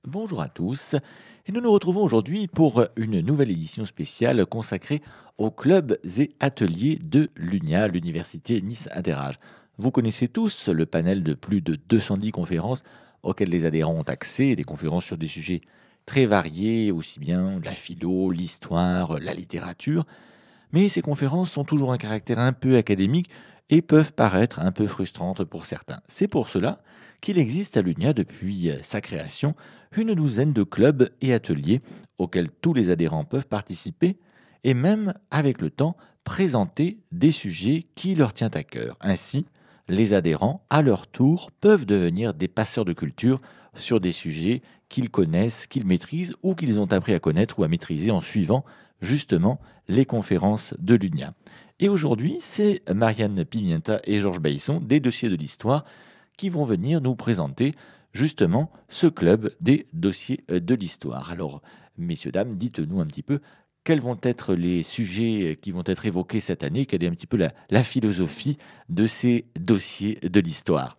Bonjour à tous, et nous nous retrouvons aujourd'hui pour une nouvelle édition spéciale consacrée aux clubs et ateliers de l'UNIA, l'Université Nice Interage. Vous connaissez tous le panel de plus de 210 conférences auxquelles les adhérents ont accès, des conférences sur des sujets très variés, aussi bien la philo, l'histoire, la littérature. Mais ces conférences ont toujours un caractère un peu académique et peuvent paraître un peu frustrantes pour certains. C'est pour cela qu'il existe à l'UNIA depuis sa création une douzaine de clubs et ateliers auxquels tous les adhérents peuvent participer et même, avec le temps, présenter des sujets qui leur tiennent à cœur. Ainsi, les adhérents, à leur tour, peuvent devenir des passeurs de culture sur des sujets qu'ils connaissent, qu'ils maîtrisent ou qu'ils ont appris à connaître ou à maîtriser en suivant justement les conférences de l'UNIA. Et aujourd'hui, c'est Marianne Pimienta et Georges Baïsson des dossiers de l'histoire qui vont venir nous présenter justement ce club des dossiers de l'histoire. Alors, messieurs, dames, dites-nous un petit peu quels vont être les sujets qui vont être évoqués cette année, quelle est un petit peu la philosophie de ces dossiers de l'histoire.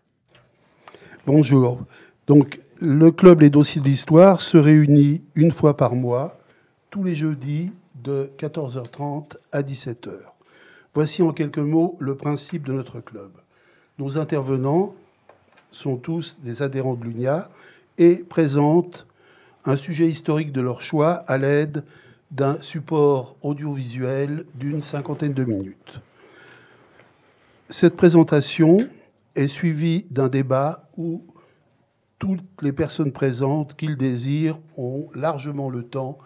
Bonjour. Donc, le club Les Dossiers de l'Histoire se réunit une fois par mois, tous les jeudis de 14h30 à 17h. Voici en quelques mots le principe de notre club. Nos intervenants sont tous des adhérents de l'UNIA et présentent un sujet historique de leur choix à l'aide d'un support audiovisuel d'une cinquantaine de minutes. Cette présentation est suivie d'un débat où toutes les personnes présentes qu'ils désirent ont largement le temps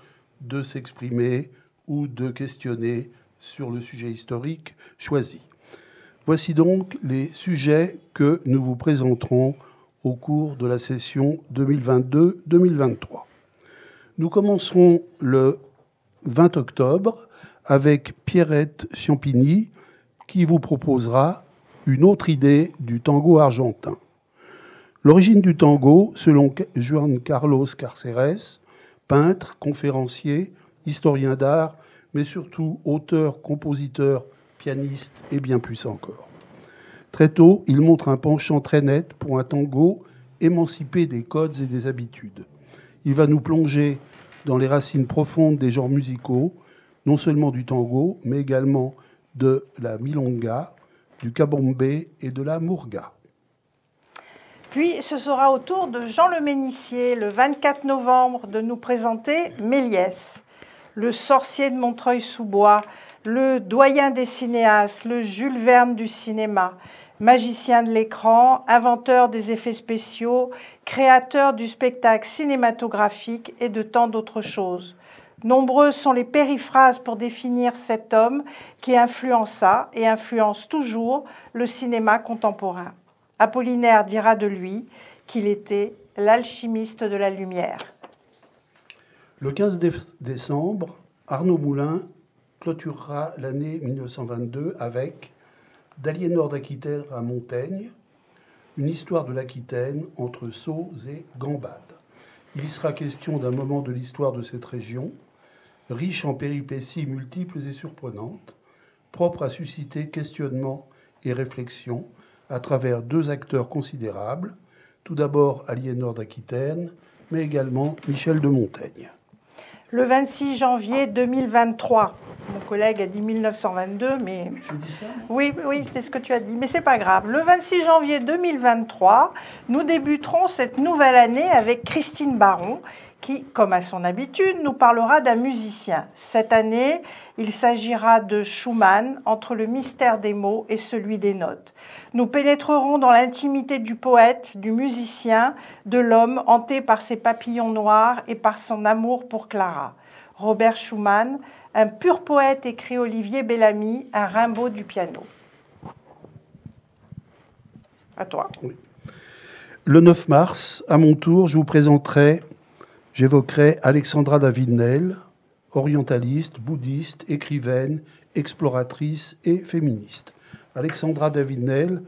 de s'exprimer ou de questionner sur le sujet historique choisi. Voici donc les sujets que nous vous présenterons au cours de la session 2022-2023. Nous commencerons le 20 octobre avec Pierrette Ciampini qui vous proposera une autre idée du tango argentin. L'origine du tango, selon Juan Carlos Carceres, peintre, conférencier, historien d'art, mais surtout auteur, compositeur, pianiste et bien plus encore. Très tôt, il montre un penchant très net pour un tango émancipé des codes et des habitudes. Il va nous plonger dans les racines profondes des genres musicaux, non seulement du tango, mais également de la milonga, du cabombe et de la murga. Puis, ce sera au tour de Jean Le Ménissier, le 24 novembre, de nous présenter Méliès, le sorcier de Montreuil-sous-Bois, le doyen des cinéastes, le Jules Verne du cinéma, magicien de l'écran, inventeur des effets spéciaux, créateur du spectacle cinématographique et de tant d'autres choses. Nombreuses sont les périphrases pour définir cet homme qui influença et influence toujours le cinéma contemporain. Apollinaire dira de lui qu'il était l'alchimiste de la lumière. Le 15 décembre, Arnaud Moulin clôturera l'année 1922 avec d'Aliénor d'Aquitaine à Montaigne, une histoire de l'Aquitaine entre Sceaux et Gambade. Il y sera question d'un moment de l'histoire de cette région, riche en péripéties multiples et surprenantes, propre à susciter questionnements et réflexions à travers deux acteurs considérables, tout d'abord Aliénor d'Aquitaine, mais également Michel de Montaigne. Le 26 janvier 2023, mon collègue a dit 1922, mais... Je dis ça ? Oui, c'est ce que tu as dit, mais c'est pas grave. Le 26 janvier 2023, nous débuterons cette nouvelle année avec Christine Baron, qui, comme à son habitude, nous parlera d'un musicien. Cette année, il s'agira de Schumann, entre le mystère des mots et celui des notes. Nous pénétrerons dans l'intimité du poète, du musicien, de l'homme hanté par ses papillons noirs et par son amour pour Clara. Robert Schumann, un pur poète, écrit Olivier Bellamy, un Rimbaud du piano. À toi. Oui. Le 9 mars, à mon tour, j'évoquerai Alexandra David-Néel, orientaliste, bouddhiste, écrivaine, exploratrice et féministe. Alexandra David-Néel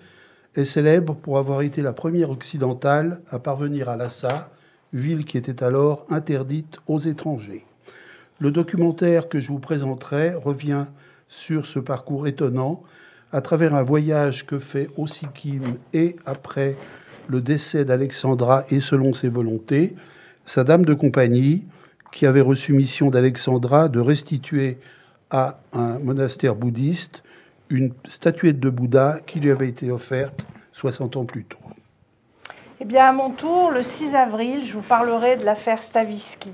est célèbre pour avoir été la première occidentale à parvenir à Lhasa, ville qui était alors interdite aux étrangers. Le documentaire que je vous présenterai revient sur ce parcours étonnant à travers un voyage que fait au Sikkim et après le décès d'Alexandra et selon ses volontés, sa dame de compagnie, qui avait reçu mission d'Alexandra de restituer à un monastère bouddhiste une statuette de Bouddha qui lui avait été offerte 60 ans plus tôt. Eh bien, à mon tour, le 6 avril, je vous parlerai de l'affaire Stavisky.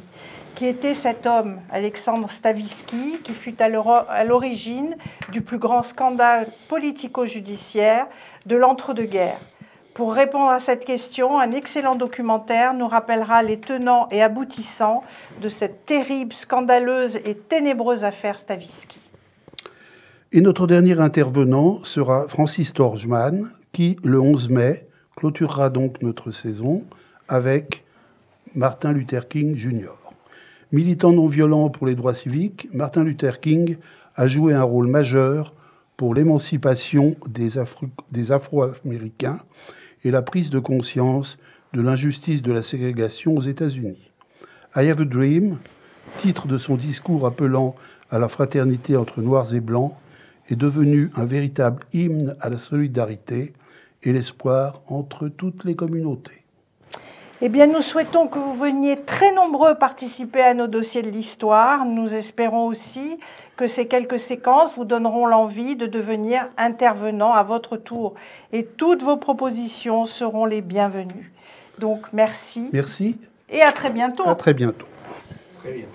Qui était cet homme, Alexandre Stavisky, qui fut à l'origine du plus grand scandale politico-judiciaire de l'entre-deux-guerres. Pour répondre à cette question, un excellent documentaire nous rappellera les tenants et aboutissants de cette terrible, scandaleuse et ténébreuse affaire Stavisky. Et notre dernier intervenant sera Francis Torgman, qui, le 11 mai, clôturera donc notre saison avec Martin Luther King Jr. Militant non violent pour les droits civiques, Martin Luther King a joué un rôle majeur pour l'émancipation des Afro-Américains et la prise de conscience de l'injustice de la ségrégation aux États-Unis. I Have a Dream, titre de son discours appelant à la fraternité entre Noirs et Blancs, est devenu un véritable hymne à la solidarité et l'espoir entre toutes les communautés. Eh bien, nous souhaitons que vous veniez très nombreux participer à nos dossiers de l'histoire. Nous espérons aussi que ces quelques séquences vous donneront l'envie de devenir intervenant à votre tour. Et toutes vos propositions seront les bienvenues. Donc, merci. Merci. Et à très bientôt. À très bientôt. Très bien.